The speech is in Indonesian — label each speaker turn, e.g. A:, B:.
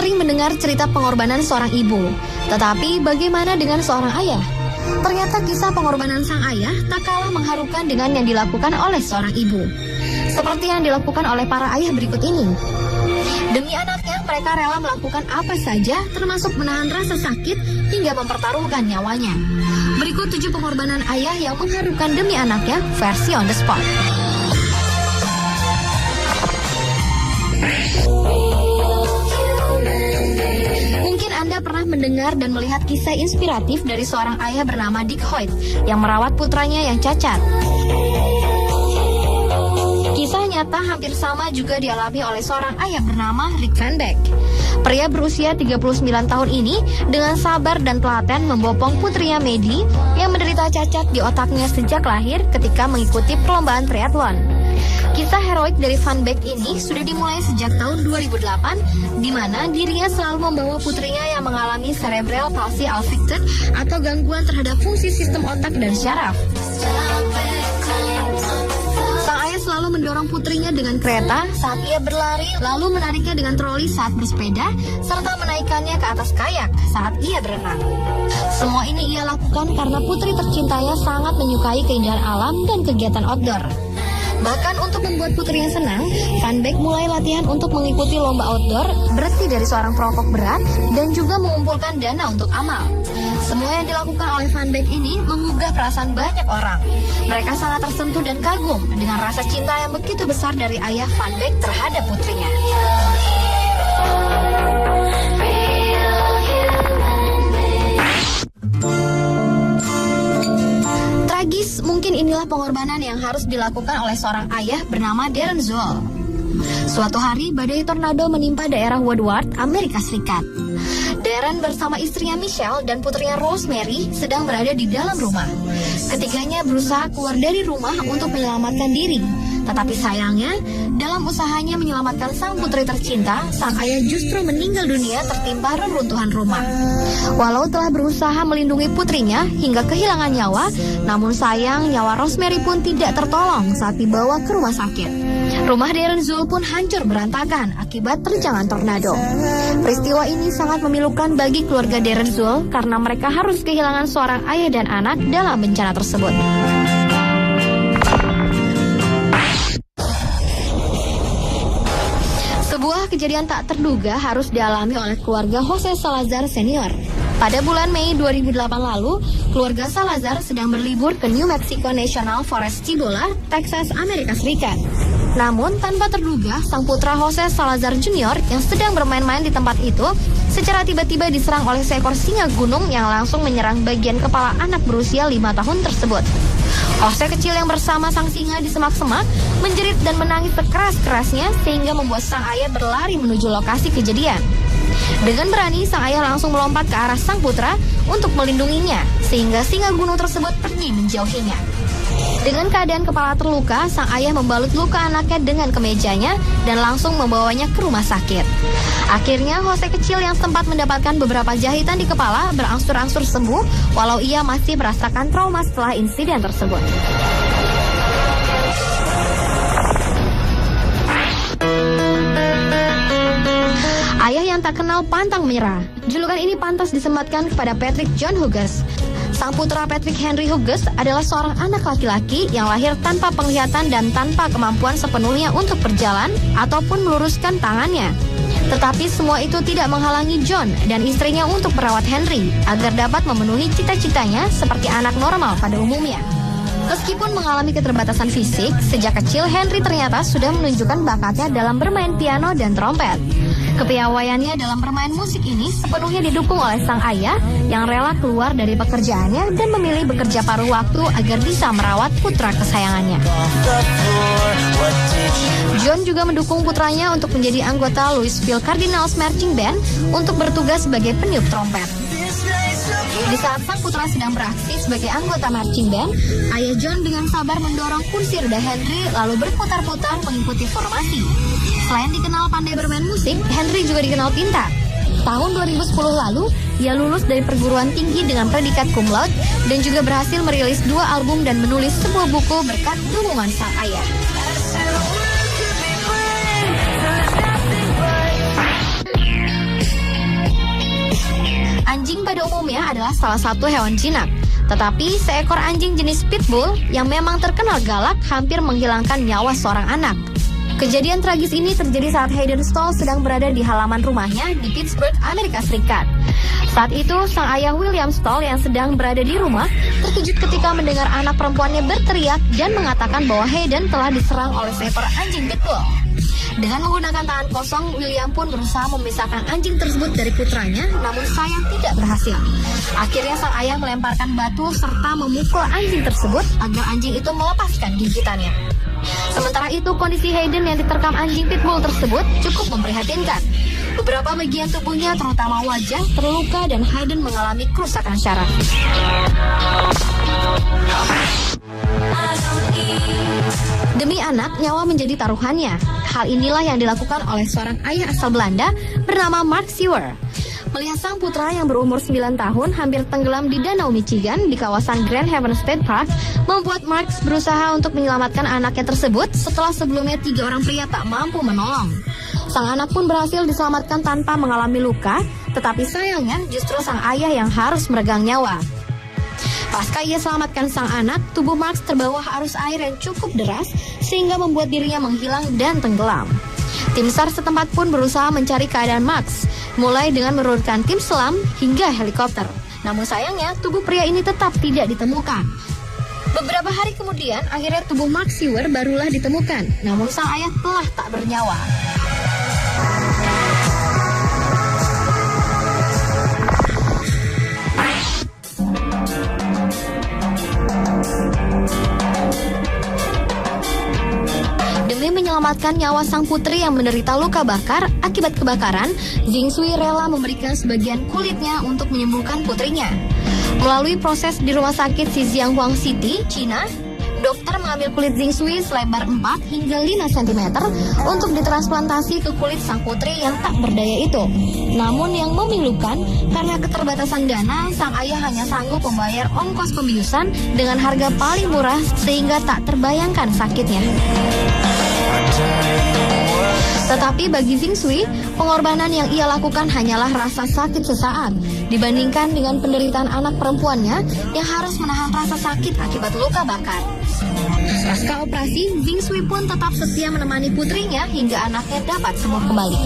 A: sering mendengar cerita pengorbanan seorang ibu. Tetapi bagaimana dengan seorang ayah? Ternyata kisah pengorbanan sang ayah tak kalah mengharukan dengan yang dilakukan oleh seorang ibu. Seperti yang dilakukan oleh para ayah berikut ini. Demi anaknya, mereka rela melakukan apa saja, termasuk menahan rasa sakit hingga mempertaruhkan nyawanya. Berikut 7 pengorbanan ayah yang mengharukan demi anaknya, versi on the spot. Mungkin Anda pernah mendengar dan melihat kisah inspiratif dari seorang ayah bernama Dick Hoyt yang merawat putranya yang cacat. Kisah nyata hampir sama juga dialami oleh seorang ayah bernama Rick Van Beck. Pria berusia 39 tahun ini dengan sabar dan telaten membopong putrinya Maddie yang menderita cacat di otaknya sejak lahir ketika mengikuti perlombaan triathlon. Kisah heroik dari Van Beck ini sudah dimulai sejak tahun 2008, di mana dirinya selalu membawa putrinya yang mengalami cerebral palsy affected atau gangguan terhadap fungsi sistem otak dan syaraf. Sang ayah selalu mendorong putrinya dengan kereta saat ia berlari, lalu menariknya dengan troli saat bersepeda, serta menaikkannya ke atas kayak saat ia berenang. Semua ini ia lakukan karena putri tercintanya sangat menyukai keindahan alam dan kegiatan outdoor. Bahkan untuk membuat putrinya senang, Van Beck mulai latihan untuk mengikuti lomba outdoor, berhenti dari seorang perokok berat, dan juga mengumpulkan dana untuk amal. Semua yang dilakukan oleh Van Beck ini menggugah perasaan banyak orang. Mereka sangat tersentuh dan kagum dengan rasa cinta yang begitu besar dari ayah Van Beck terhadap putrinya. Tragis, mungkin inilah pengorbanan yang harus dilakukan oleh seorang ayah bernama Darren Zoll. Suatu hari, badai tornado menimpa daerah Woodward, Amerika Serikat. Darren bersama istrinya Michelle dan putrinya Rosemary sedang berada di dalam rumah. Ketiganya berusaha keluar dari rumah untuk menyelamatkan diri. Tetapi sayangnya, dalam usahanya menyelamatkan sang putri tercinta, sang ayah justru meninggal dunia tertimpa reruntuhan rumah. Walau telah berusaha melindungi putrinya hingga kehilangan nyawa, namun sayang nyawa Rosemary pun tidak tertolong saat dibawa ke rumah sakit. Rumah Darren Zoll pun hancur berantakan akibat terjangan tornado. Peristiwa ini sangat memilukan bagi keluarga Darren Zoll karena mereka harus kehilangan seorang ayah dan anak dalam bencana tersebut. Sebuah kejadian tak terduga harus dialami oleh keluarga Jose Salazar Senior. Pada bulan Mei 2008 lalu, keluarga Salazar sedang berlibur ke New Mexico National Forest Cibola, Texas, Amerika Serikat. Namun, tanpa terduga, sang putra Jose Salazar Jr. yang sedang bermain-main di tempat itu, secara tiba-tiba diserang oleh seekor singa gunung yang langsung menyerang bagian kepala anak berusia 5 tahun tersebut. Jose kecil yang bersama sang singa di semak-semak menjerit dan menangis sekeras-kerasnya sehingga membuat sang ayah berlari menuju lokasi kejadian. Dengan berani, sang ayah langsung melompat ke arah sang putra untuk melindunginya sehingga singa gunung tersebut pergi menjauhinya. Dengan keadaan kepala terluka, sang ayah membalut luka anaknya dengan kemejanya dan langsung membawanya ke rumah sakit. Akhirnya, Jose kecil yang sempat mendapatkan beberapa jahitan di kepala berangsur-angsur sembuh, walau ia masih merasakan trauma setelah insiden tersebut. Ayah yang tak kenal pantang menyerah. Julukan ini pantas disematkan kepada Patrick John Hughes. Sang putra Patrick Henry Hughes adalah seorang anak laki-laki yang lahir tanpa penglihatan dan tanpa kemampuan sepenuhnya untuk berjalan ataupun meluruskan tangannya. Tetapi semua itu tidak menghalangi John dan istrinya untuk merawat Henry agar dapat memenuhi cita-citanya seperti anak normal pada umumnya. Meskipun mengalami keterbatasan fisik, sejak kecil Henry ternyata sudah menunjukkan bakatnya dalam bermain piano dan trompet. Kepiawaiannya dalam bermain musik ini sepenuhnya didukung oleh sang ayah yang rela keluar dari pekerjaannya dan memilih bekerja paruh waktu agar bisa merawat putra kesayangannya. John juga mendukung putranya untuk menjadi anggota Louisville Cardinals Marching Band untuk bertugas sebagai peniup trompet. Di saat sang putra sedang beraksi sebagai anggota marching band, ayah John dengan sabar mendorong kursi roda Henry lalu berputar-putar mengikuti formasi. Selain dikenal pandai bermain musik, Henry juga dikenal pintar. Tahun 2010 lalu, ia lulus dari perguruan tinggi dengan predikat cum laude dan juga berhasil merilis 2 album dan menulis sebuah buku berkat dukungan sang ayah. adalah salah satu hewan jinak. Tetapi seekor anjing jenis pitbull yang memang terkenal galak hampir menghilangkan nyawa seorang anak. Kejadian tragis ini terjadi saat Hayden Stoll sedang berada di halaman rumahnya di Pittsburgh, Amerika Serikat. Saat itu, sang ayah William Stoll yang sedang berada di rumah terkejut ketika mendengar anak perempuannya berteriak dan mengatakan bahwa Hayden telah diserang oleh seekor anjing pitbull. Dengan menggunakan tangan kosong, William pun berusaha memisahkan anjing tersebut dari putranya, namun sayang tidak berhasil. Akhirnya sang ayah melemparkan batu serta memukul anjing tersebut agar anjing itu melepaskan gigitannya. Sementara itu, kondisi Hayden yang diterkam anjing pitbull tersebut cukup memprihatinkan. Beberapa bagian tubuhnya, terutama wajah, terluka dan Hayden mengalami kerusakan syaraf. Demi anak, nyawa menjadi taruhannya. Hal inilah yang dilakukan oleh seorang ayah asal Belanda bernama Mark Sewer. Melihat sang putra yang berumur 9 tahun hampir tenggelam di Danau Michigan di kawasan Grand Haven State Park, membuat Mark berusaha untuk menyelamatkan anaknya tersebut setelah sebelumnya 3 orang pria tak mampu menolong. Sang anak pun berhasil diselamatkan tanpa mengalami luka, tetapi sayangnya justru sang ayah yang harus meregang nyawa. Pasca ia selamatkan sang anak, tubuh Mark terbawa arus air yang cukup deras sehingga membuat dirinya menghilang dan tenggelam. Tim SAR setempat pun berusaha mencari keadaan Max, mulai dengan menurunkan tim selam hingga helikopter. Namun sayangnya, tubuh pria ini tetap tidak ditemukan. Beberapa hari kemudian, akhirnya tubuh Mark Sewer barulah ditemukan, namun sang ayah telah tak bernyawa. Demi menyelamatkan nyawa sang putri yang menderita luka bakar akibat kebakaran, Jing Sui rela memberikan sebagian kulitnya untuk menyembuhkan putrinya. Melalui proses di Rumah Sakit Zhejiang City, China, dokter mengambil kulit Jing Sui selebar 4 hingga 5 cm untuk ditransplantasi ke kulit sang putri yang tak berdaya itu. Namun yang memilukan, karena keterbatasan dana, sang ayah hanya sanggup membayar ongkos pembiusan dengan harga paling murah sehingga tak terbayangkan sakitnya. Tetapi bagi Jing Sui, pengorbanan yang ia lakukan hanyalah rasa sakit sesaat dibandingkan dengan penderitaan anak perempuannya yang harus menahan rasa sakit akibat luka bakar. Pasca operasi, Jing Sui pun tetap setia menemani putrinya hingga anaknya dapat sembuh kembali.